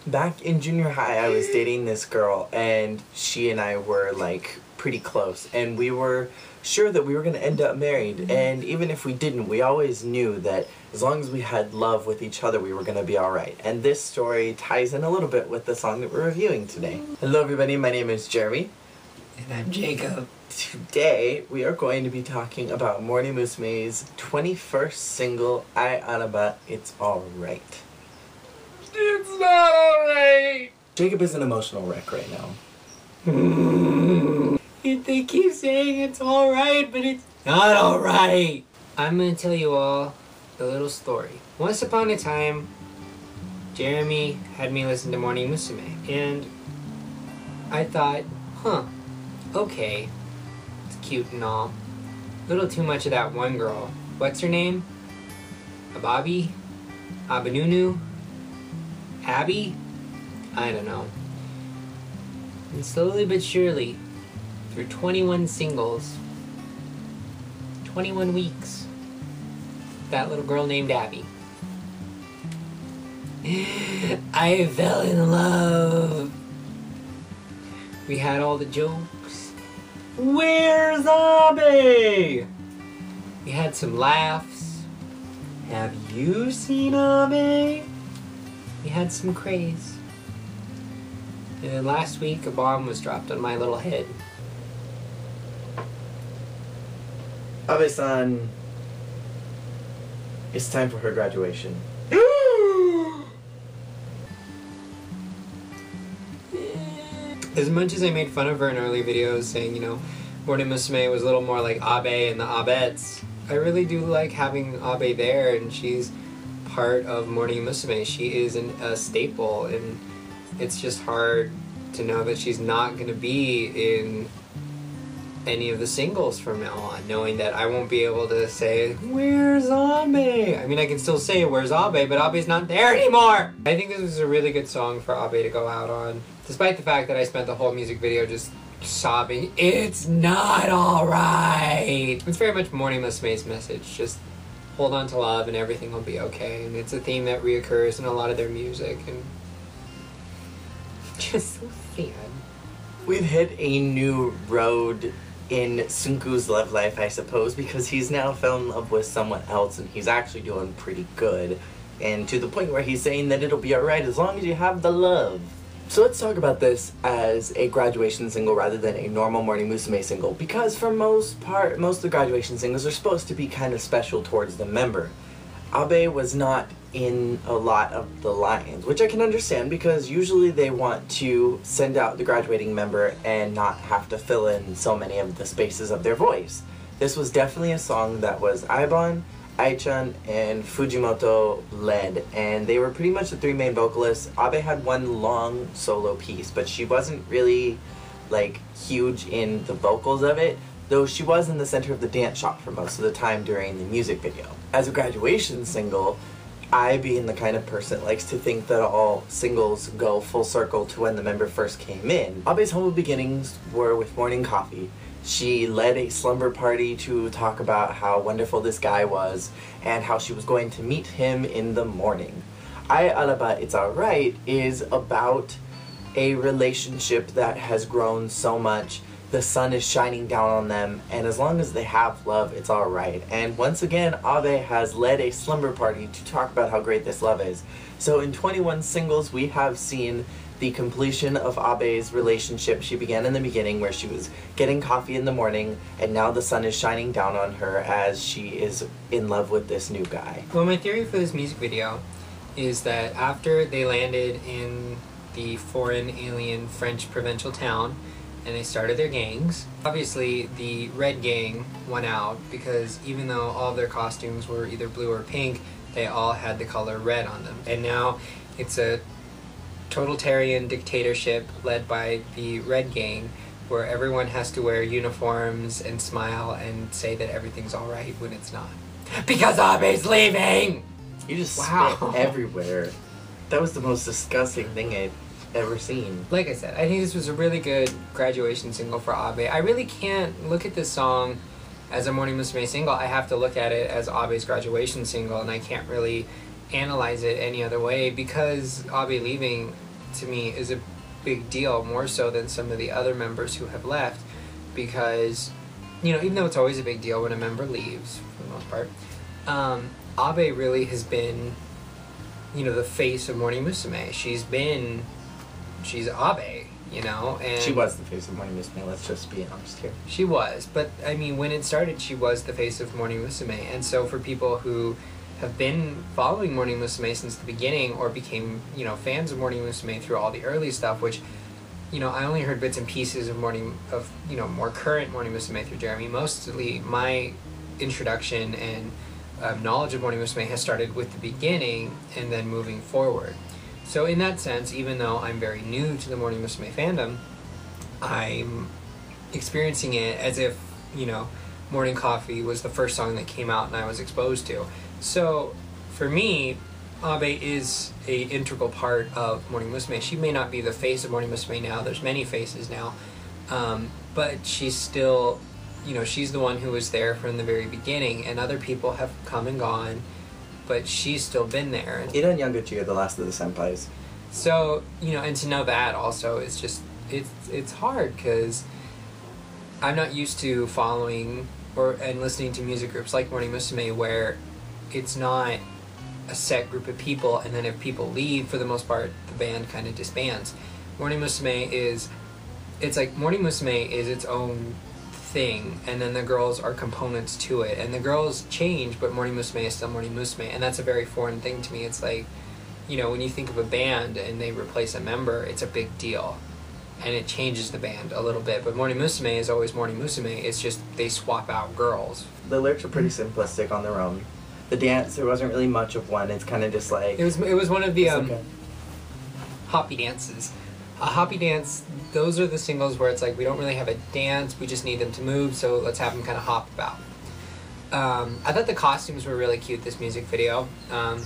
Back in junior high, I was dating this girl, and she and I were, like, pretty close, and we were sure that we were going to end up married, and even if we didn't, we always knew that as long as we had love with each other, we were going to be alright. And this story ties in a little bit with the song that we're reviewing today. Hello everybody, my name is Jeremy. And I'm Jacob. Today, we are going to be talking about Morning Musume's 21st single, Ai Araba, It's Alright. It's not alright! Jacob is an emotional wreck right now. They keep saying it's alright, but it's not alright! I'm gonna tell you all a little story. Once upon a time, Jeremy had me listen to Morning Musume, and I thought, okay, it's cute and all. A little too much of that one girl. What's her name? Ababi? Abanunu? Abby? I don't know. And slowly but surely, through 21 singles, 21 weeks, that little girl named Abby, I fell in love. We had all the jokes. Where's Abe? We had some laughs. Have you seen Abe? We had some craze. And then last week, a bomb was dropped on my little head. Abe-san, it's time for her graduation. As much as I made fun of her in early videos, saying, you know, Morning Musume was a little more like Abe and the Abettes, I really do like having Abe there, and she's part of Morning Musume. She is a staple, and it's just hard to know that she's not going to be in any of the singles from now on, knowing that I won't be able to say, where's Abe? I mean, I can still say, where's Abe, but Abe's not there anymore! I think this was a really good song for Abe to go out on, despite the fact that I spent the whole music video just sobbing, it's not alright! It's very much Morning Musume's message, just hold on to love and everything will be okay, and it's a theme that reoccurs in a lot of their music, and just so sad. We've hit a new road in Sunku's love life, I suppose, because he's now fell in love with someone else and he's actually doing pretty good. And to the point where he's saying that it'll be alright as long as you have the love. So let's talk about this as a graduation single rather than a normal Morning Musume single, because for most of the graduation singles are supposed to be kind of special towards the member. Abe was not in a lot of the lines, which I can understand because usually they want to send out the graduating member and not have to fill in so many of the spaces of their voice. This was definitely a song that was Aibon, Ai-chan, and Fujimoto led, and they were pretty much the three main vocalists. Abe had one long solo piece, but she wasn't really, like, huge in the vocals of it, though she was in the center of the dance shop for most of the time during the music video. As a graduation single, I, being the kind of person that likes to think that all singles go full circle to when the member first came in, Abe's humble beginnings were with Morning Coffee. She led a slumber party to talk about how wonderful this guy was and how she was going to meet him in the morning. Ai Araba, It's Alright is about a relationship that has grown so much. The sun is shining down on them, and as long as they have love, it's alright. And once again, Abe has led a slumber party to talk about how great this love is. So in 21 singles, we have seen the completion of Abe's relationship. She began in the beginning where she was getting coffee in the morning, and now the sun is shining down on her as she is in love with this new guy. Well, my theory for this music video is that after they landed in the foreign alien French provincial town, and they started their gangs. Obviously, the red gang won out because even though all of their costumes were either blue or pink, they all had the color red on them. And now it's a totalitarian dictatorship led by the red gang where everyone has to wear uniforms and smile and say that everything's alright when it's not. Because Abe's leaving! You just spit everywhere. That was the most disgusting thing I've ever seen. Like I said, I think this was a really good graduation single for Abe. I really can't look at this song as a Morning Musume single. I have to look at it as Abe's graduation single, and I can't really analyze it any other way because Abe leaving to me is a big deal, more so than some of the other members who have left, because, you know, even though it's always a big deal when a member leaves, for the most part, Abe really has been, you know, the face of Morning Musume. She's Abe, you know, and she was the face of Morning Musume, let's just be honest here. She was, but I mean, when it started, she was the face of Morning Musume, and so for people who have been following Morning Musume since the beginning, or became, you know, fans of Morning Musume through all the early stuff, which, you know, I only heard bits and pieces of you know, more current Morning Musume through Jeremy. Mostly my introduction and knowledge of Morning Musume has started with the beginning and then moving forward. So in that sense, even though I'm very new to the Morning Musume fandom, I'm experiencing it as if, you know, Morning Coffee was the first song that came out and I was exposed to. So for me, Abe is a integral part of Morning Musume. She may not be the face of Morning Musume now, there's many faces now, but she's still, you know, she's the one who was there from the very beginning, and other people have come and gone, but she's still been there. Ida and Yanguchi are the last of the senpais. So, you know, and to know that also is just, it's hard, because I'm not used to following and listening to music groups like Morning Musume, where it's not a set group of people, and then if people leave, for the most part, the band kind of disbands. Morning Musume is its own thing, and then the girls are components to it, and the girls change, but Morning Musume is still Morning Musume, and that's a very foreign thing to me. It's like, you know, when you think of a band and they replace a member, it's a big deal, and it changes the band a little bit, but Morning Musume is always Morning Musume. It's just they swap out girls. The lyrics are pretty simplistic on their own. The dance, there wasn't really much of one. It's kind of just like... It was one of the hoppy dances. A hoppy dance, those are the singles where it's like, we don't really have a dance, we just need them to move, so let's have them kind of hop about. I thought the costumes were really cute, this music video. I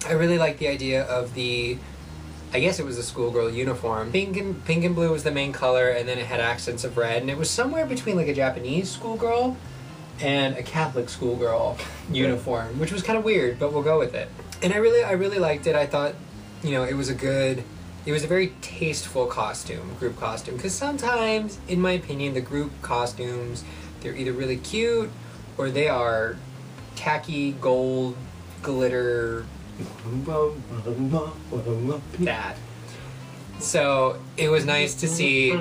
really liked the idea of I guess it was a schoolgirl uniform. Pink and blue was the main color, and then it had accents of red, and it was somewhere between like a Japanese schoolgirl and a Catholic schoolgirl uniform, which was kind of weird, but we'll go with it. And I really liked it. I thought, you know, it was a very tasteful group costume, because sometimes, in my opinion, the group costumes, they're either really cute or they are tacky gold glitter bad. So it was nice to see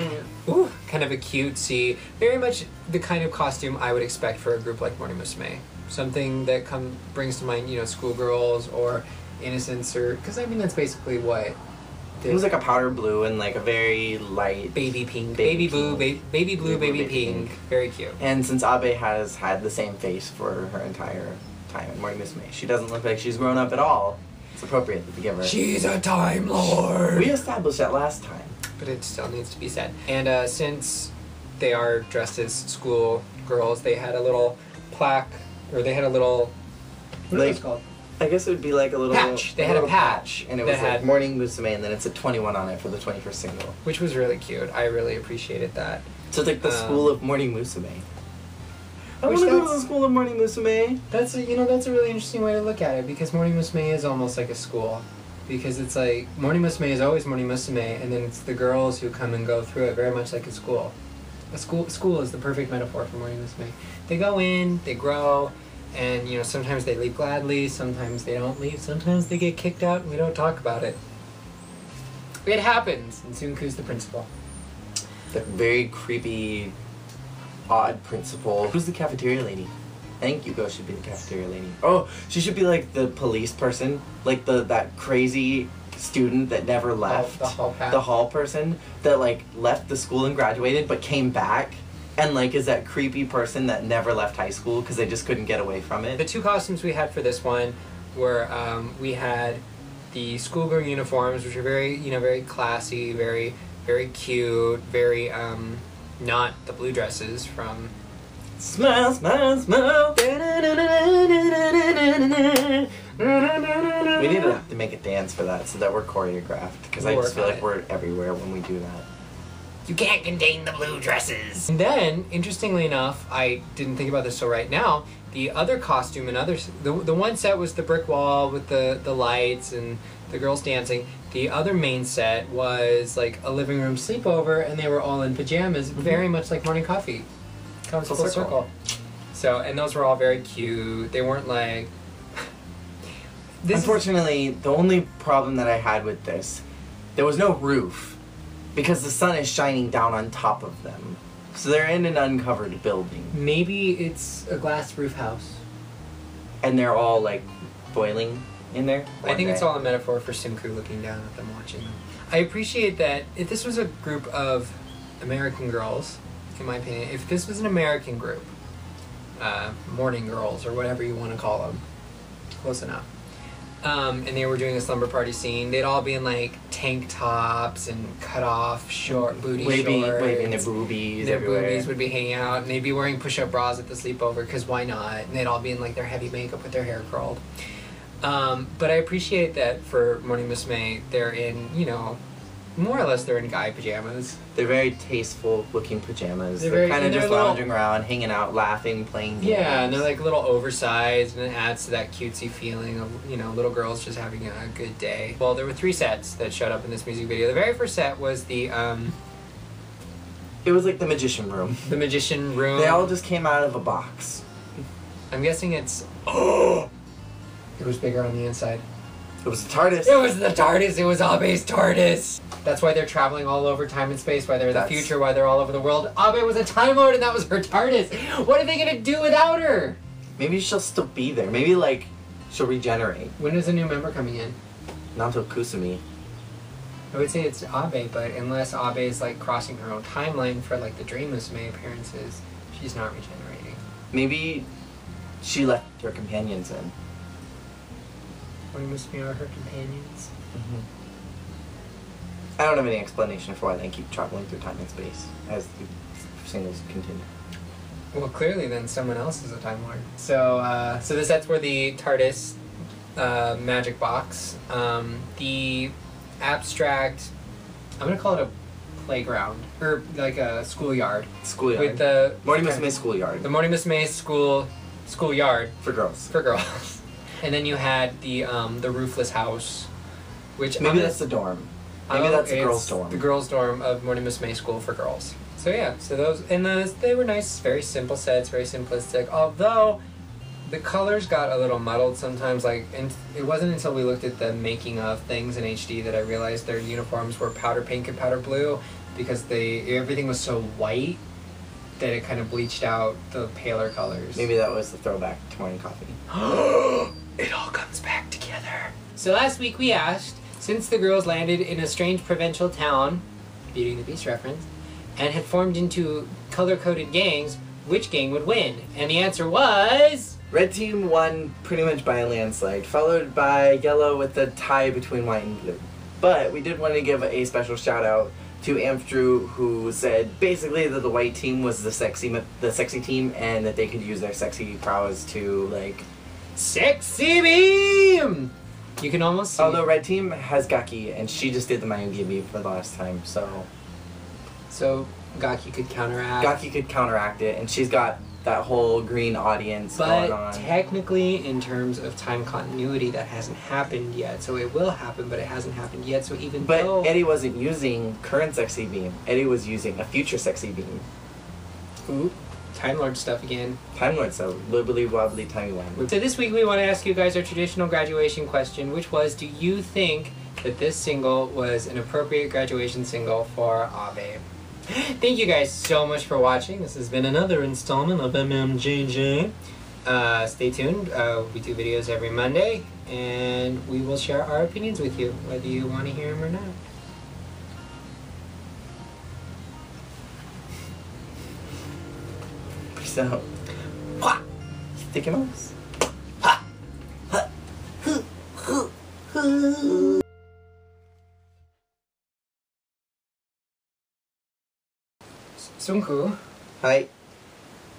kind of a cutesy, very much the kind of costume I would expect for a group like Morning Musume. Something that brings to mind, you know, schoolgirls or innocence, or because I mean that's basically what. It was like a powder blue and like a very light baby pink, baby blue, baby pink. Very cute. And since Abe has had the same face for her entire time in Morning Musume, she doesn't look like she's grown up at all. It's appropriate to give her. She's a Time Lord. We established that last time, but it still needs to be said. And since they are dressed as school girls, they had a little plaque, or they had a little. What is it called? I guess it would be like a little patch. They had a patch, and it was like Morning Musume, and then it said 21 on it for the 21st single, which was really cute. I really appreciated that. So it's like the school of Morning Musume. I want to go to the school of Morning Musume. That's a really interesting way to look at it, because Morning Musume is almost like a school, because it's like Morning Musume is always Morning Musume, and then it's the girls who come and go through it, very much like a school. School is the perfect metaphor for Morning Musume. They go in, they grow. And, you know, sometimes they leave gladly, sometimes they don't leave, sometimes they get kicked out and we don't talk about it. It happens, and Sunku's the principal. The very creepy, odd principal. Who's the cafeteria lady? I think Yuko should be the cafeteria lady. Oh, she should be like the police person. Like that crazy student that never left. The hall pass. The hall person that, like, left the school and graduated but came back. And, like, is that creepy person that never left high school because they just couldn't get away from it. The two costumes we had for this one were, we had the schoolgirl uniforms, which are very, you know, very classy, very, very cute, very, not the blue dresses from... Smile, smile, smile. We need to make a dance for that so that we're choreographed, because I just feel like we're everywhere when we do that. You can't contain the blue dresses. And then, interestingly enough, I didn't think about this till right now, the other costume and others, the one set was the brick wall with the lights and the girls dancing. The other main set was like a living room sleepover, and they were all in pajamas, very much like morning coffee. Comes full circle. So, and those were all very cute. They weren't like... Unfortunately, the only problem that I had with this, there was no roof, because the sun is shining down on top of them. So they're in an uncovered building. Maybe it's a glass roof house. And they're all, like, boiling in there? I think it's all a metaphor for Simku looking down at them, watching them. I appreciate that if this was a group of American girls, in my opinion, if this was an American group, morning girls or whatever you want to call them, close enough, and they were doing a slumber party scene, they'd all be in like tank tops and cut off short booty shorts. Waving their boobies everywhere. Their boobies would be hanging out, and they'd be wearing push-up bras at the sleepover, because why not? And they'd all be in like their heavy makeup with their hair curled. But I appreciate that for Morning Musume, they're in, you know, more or less they're in guy pajamas. They're very tasteful looking pajamas. They're They're kind of just lounging around, hanging out, laughing, playing games. Yeah, and they're like a little oversized, and it adds to that cutesy feeling of, you know, little girls just having a good day. Well, there were 3 sets that showed up in this music video. The very first set was the, It was like the magician room. The magician room. They all just came out of a box. I'm guessing it's... Oh! It was bigger on the inside. It was the TARDIS. It was the TARDIS. It was Abe's TARDIS. That's why they're traveling all over time and space, why they're in the future, why they're all over the world. Abe was a Time Lord and that was her TARDIS. What are they going to do without her? Maybe she'll still be there. Maybe, like, she'll regenerate. When is a new member coming in? Not until Kusumi. I would say it's Abe, but unless Abe is, like, crossing her own timeline for, like, the Dream Musume appearances, she's not regenerating. Maybe she left her companions in. Morning Musume are her companions. Mm-hmm. I don't have any explanation for why they keep traveling through time and space as the singles continue. Well, clearly then someone else is a Time Lord. So, so the sets were the TARDIS magic box, the abstract, I'm going to call it a playground, or like a schoolyard. Schoolyard. With the... Morning Musume schoolyard. The Morning Musume schoolyard. For girls. For girls. And then you had the roofless house, which... Maybe that's the dorm. Maybe that's the girls' dorm. The girls' dorm of Morning Musume School for girls. So yeah, so those, and those, they were nice, very simple sets, very simplistic, although the colors got a little muddled sometimes, like, and it wasn't until we looked at the making of things in HD that I realized their uniforms were powder pink and powder blue, because everything was so white that it kind of bleached out the paler colors. Maybe that was the throwback to Morning Coffee. It all comes back together. So last week we asked, since the girls landed in a strange provincial town, Beauty and the Beast reference, and had formed into color-coded gangs, which gang would win? And the answer was... Red team won pretty much by a landslide, followed by yellow with a tie between white and blue. But we did want to give a special shout out to Amstrew, who said basically that the white team was the sexy team, and that they could use their sexy prowess to, like... Sexy beam! You can almost see... Although red team has Gaki, and she just did the Mayugi beam for the last time, so... So Gaki could counteract... Gaki could counteract it, and she's got that whole green audience going on. But technically, in terms of time continuity, that hasn't happened yet. So it will happen, but it hasn't happened yet, so even though... But Eddie wasn't using current sexy beam. Eddie was using a future sexy beam. Ooh. Time Lord stuff again. Time Lord stuff. Wibbly wobbly timey wimey. So this week we want to ask you guys our traditional graduation question, which was, do you think that this single was an appropriate graduation single for Abe? Thank you guys so much for watching. This has been another installment of MMJJ. Stay tuned. We do videos every Monday, and we will share our opinions with you, whether you want to hear them or not. So, sticky mouse. Sunku, Hi.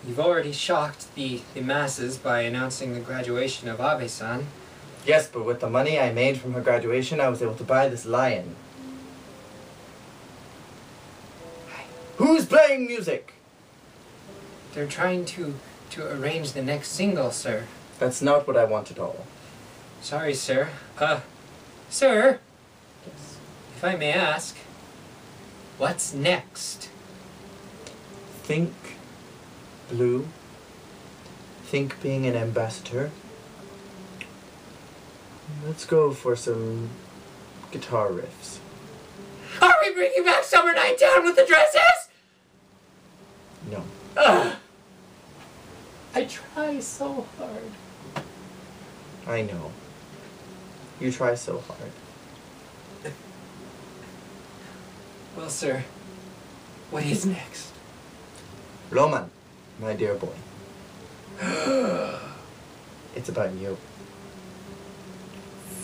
you've already shocked the masses by announcing the graduation of Abe-san. Yes, but with the money I made from her graduation, I was able to buy this lion. Hi. Who's playing music? They're trying to arrange the next single, sir. That's not what I want at all. Sorry, sir. Sir, Yes. if I may ask, what's next? Think blue. Think being an ambassador. Let's go for some guitar riffs. Are we bringing back Summer Night Down with the dresses? No. Ugh. I try so hard. I know. You try so hard. Well, sir, what is next? Roman, my dear boy. It's about you.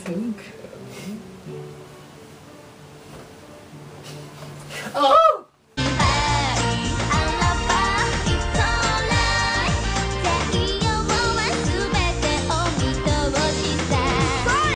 Think